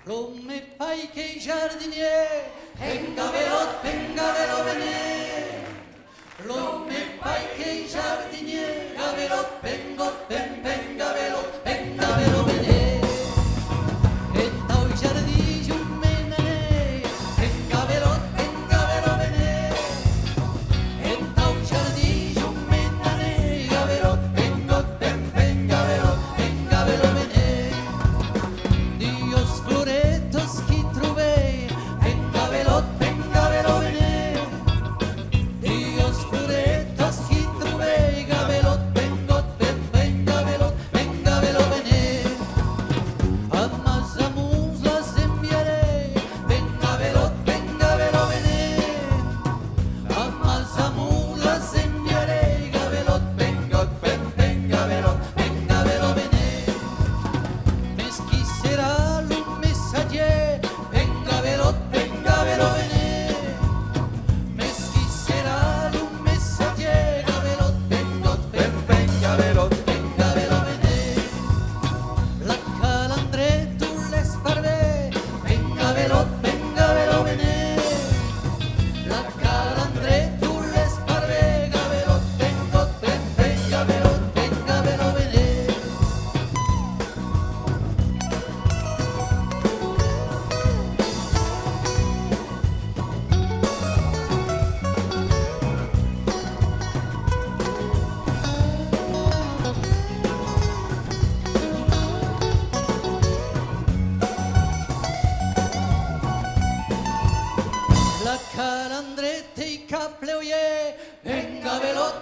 l'homme est paille che i giardinier, pengavelot venez. L'homme est paille che i giardinier, gavelot, pengavelot venez. Et tau jardí jumenaner, pengavelot venez. Et tau jardí jumenaner, gavelot, pengavelot venez. Dios floretos qui trouvé, pengavelot venez. Dios floretos qui trouvé, gavelot, pengavelot venez. A mas amuns las enviaré, pengavelot venez. A mas amuns las enviaré, gavelot, pengavelot venez. Mes qui serà lo messager, pengavelot venez. Mes qui serà lo messager, gavelot, pengavelot venez. La calandreta l'esparvé, pengavelot venez. La calandreta l'esparvé, gavelot, pengavelot venez. La calandreta i capleuier, pengavelot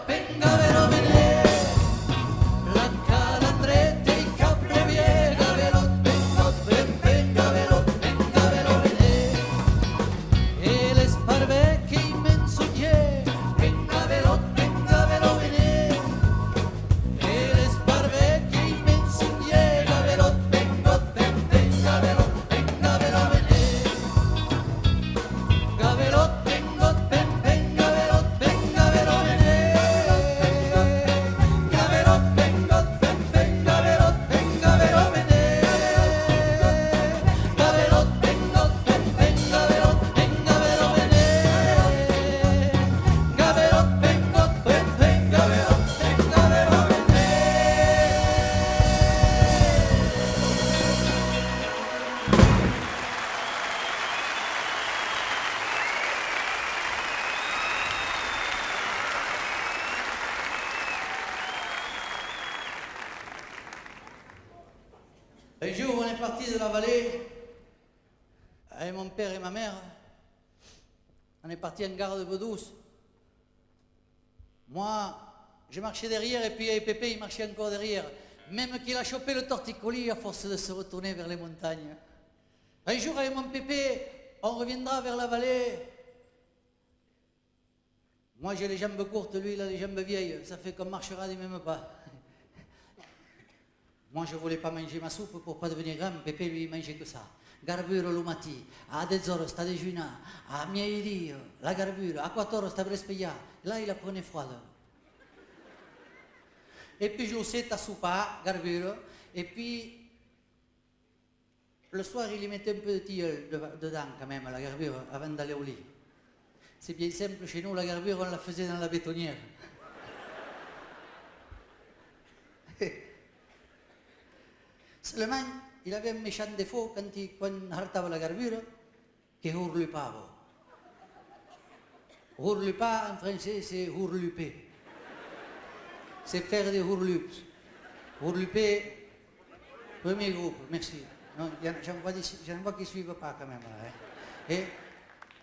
venez. La calandreta i capleuier, gavelot, pengavelot venez. Et l'esparvé qui mensonnier, pengavelot venez. Et l'esparvé qui mensonnier, gavelot, pengavelot venez. Gavelot, pengavelot venez. Gavelot, pengavelot venez. Gavelot, pengavelot venez. Gavelot, pengavelot Un jour, on est parti de la vallée avec mon père et ma mère. On est parti en gare de Bedouce. Moi, je marchais derrière et puis Pépé, il marchait encore derrière. Même qu'il a chopé le torticolis à force de se retourner vers les montagnes. Un jour, avec mon Pépé, on reviendra vers la vallée. Moi, j'ai les jambes courtes, lui, il a les jambes vieilles. Ça fait qu'on marchera des mêmes pas. Moi, je voulais pas manger ma soupe pour pas devenir grand. Pépé, lui, il mangeait que ça. Garbure lo mati, a 10 ore sta déjeuner, a midi, la garbure, a 4 ore sta per svegliare. Là, il la prenait froide. Et puis, je aussi ta soupe, garbure. Et puis, le soir, il y mettait un peu de tilleul dedans, quand même, la garbure, avant d'aller au lit. C'est bien simple, chez nous, la garbure, on la faisait dans la bétonnière. Seulement, il avait un méchant défaut quand hartava la garbure, qu'il hurle pas. Hurle pas, en français, c'est hurluper. C'est faire des hurlups. Hurluper, premier groupe, merci. Non, j'en vois qui ne suivent pas quand même. Là, hein. Et,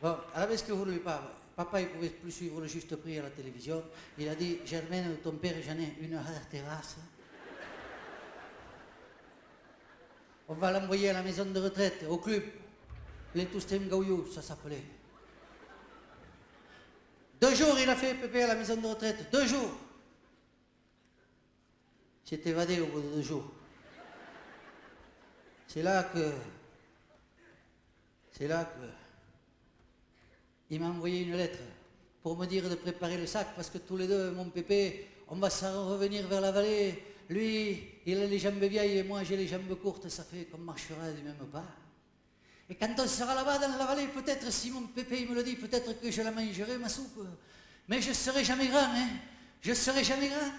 bon, à la vez que hurle pas, papa ne pouvait plus suivre le juste prix à la télévision. Il a dit, Germaine, ton père, j'en ai une à la terrasse. On va l'envoyer à la maison de retraite, au club. Les Toustem-Gaouyou, ça s'appelait. 2 jours, il a fait Pépé à la maison de retraite. 2 jours. S'est évadé au bout de 2 jours. C'est là que il m'a envoyé une lettre pour me dire de préparer le sac parce que tous les deux, mon Pépé, on va revenir vers la vallée. Lui, il a les jambes vieilles et moi j'ai les jambes courtes, ça fait qu'on marchera du même pas. Et quand on sera là-bas dans la vallée, peut-être, si mon pépé me le dit, peut-être que je la mangerai, ma soupe. Mais je serai jamais grand, hein. Je serai jamais grand.